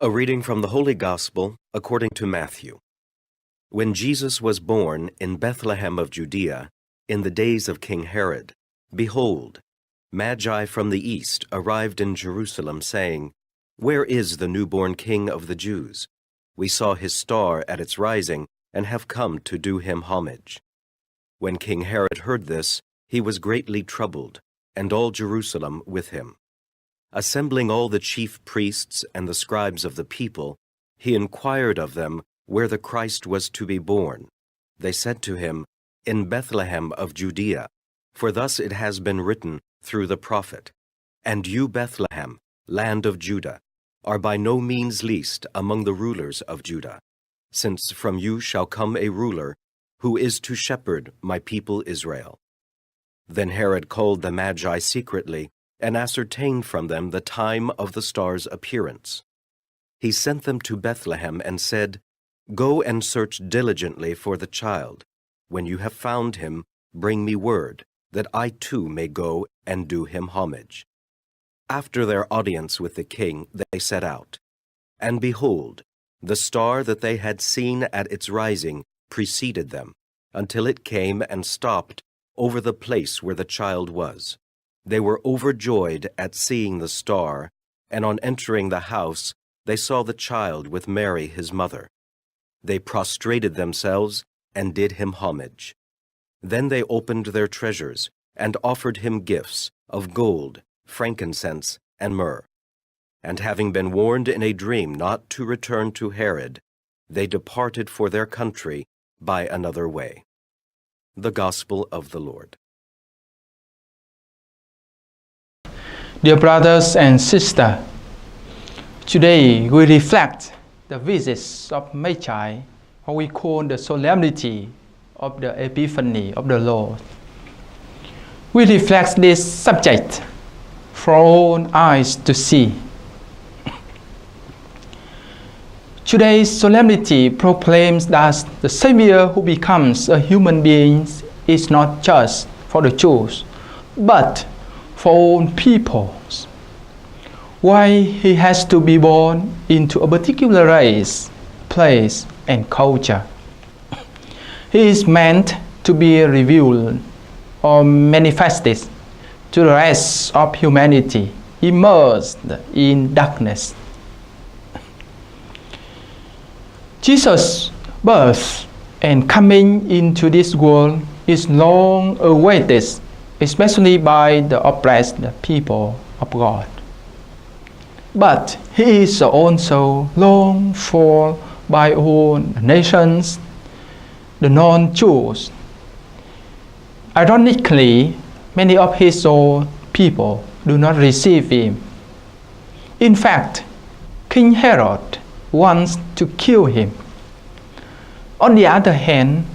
A reading from the Holy Gospel according to Matthew. When Jesus was born in Bethlehem of Judea, in the days of King Herod, behold, Magi from the east arrived in Jerusalem, saying, "Where is the newborn King of the Jews? We saw his star at its rising, and have come to do him homage." When King Herod heard this, he was greatly troubled, and all Jerusalem with him. Assembling all the chief priests and the scribes of the people, he inquired of them where the Christ was to be born. They said to him, "In Bethlehem of Judea, for thus it has been written through the prophet, And you, Bethlehem, land of Judah, are by no means least among the rulers of Judah, since from you shall come a ruler who is to shepherd my people Israel." Then Herod called the Magi secretly, and ascertained from them the time of the star's appearance. He sent them to Bethlehem and said, "Go and search diligently for the child. When you have found him, bring me word, that I too may go and do him homage." After their audience with the king, they set out. And behold, the star that they had seen at its rising preceded them, until it came and stopped over the place where the child was. They were overjoyed at seeing the star, and on entering the house, they saw the child with Mary his mother. They prostrated themselves and did him homage. Then they opened their treasures and offered him gifts of gold, frankincense, and myrrh. And having been warned in a dream not to return to Herod, they departed for their country by another way. The Gospel of the Lord. Dear brothers and sisters, today we reflect the visits of Magi, what we call the solemnity of the Epiphany of the Lord. We reflect this subject for all eyes to see. Today's solemnity proclaims that the Savior who becomes a human being is not just for the Jews, but for all peoples. Why he has to be born into a particular race, place, and culture. He is meant to be revealed or manifested to the rest of humanity immersed in darkness. Jesus' birth and coming into this world is long awaited, especially by the oppressed people of God. But he is also longed for by all nations, the non-Jews. Ironically, many of his own people do not receive him. In fact, King Herod wants to kill him. On the other hand,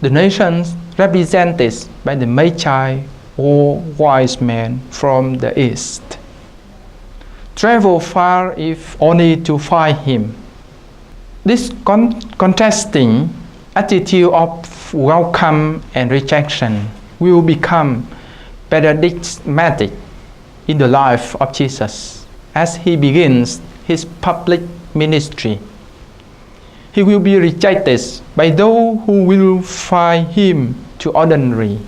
the nations represented by the Magi or wise men from the east travel far if only to find him. This contrasting attitude of welcome and rejection will become paradigmatic in the life of Jesus as he begins his public ministry. He will be rejected by those who will find him too ordinary.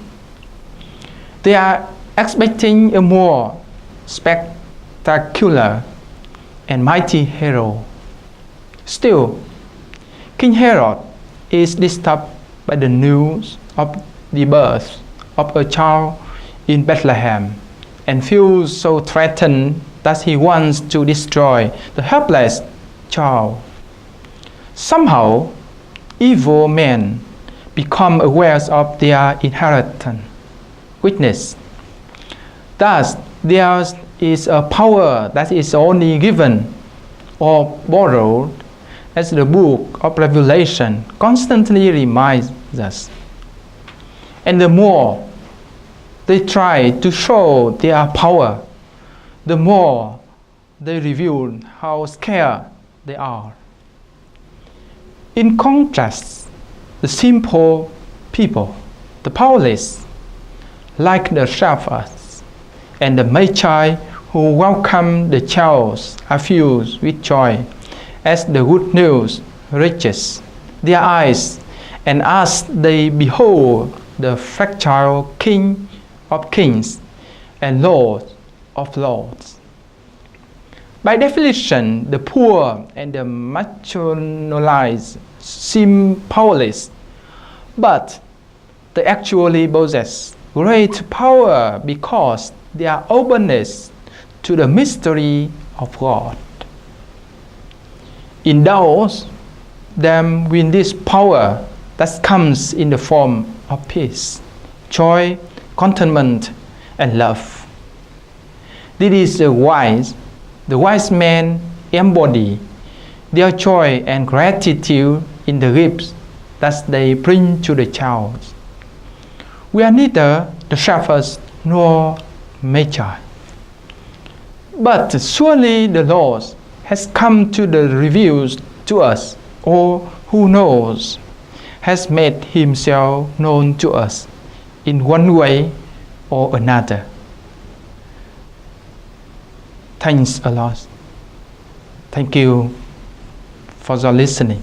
They are expecting a more spectacular and mighty hero. Still, King Herod is disturbed by the news of the birth of a child in Bethlehem and feels so threatened that he wants to destroy the helpless child. Somehow, evil men become aware of their inherent weakness. Thus, there is a power that is only given or borrowed, as the book of Revelation constantly reminds us. And the more they try to show their power, the more they reveal how scared they are. In contrast, the simple people, the powerless, like the shepherds and the Magi who welcome the child, are filled with joy as the good news reaches their eyes, and as they behold the fragile King of Kings and Lord of Lords. By definition, the poor and the marginalized seem powerless, but they actually possess great power because they are openness to the mystery of God. Indulge them with this power that comes in the form of peace, joy, contentment, and love. This is the wise men embody their joy and gratitude in the gifts that they bring to the child. We are neither the shepherds nor magi, but surely the Lord has come to reveal to us, or who knows, has made himself known to us in one way or another. Thanks a lot. Thank you for your listening.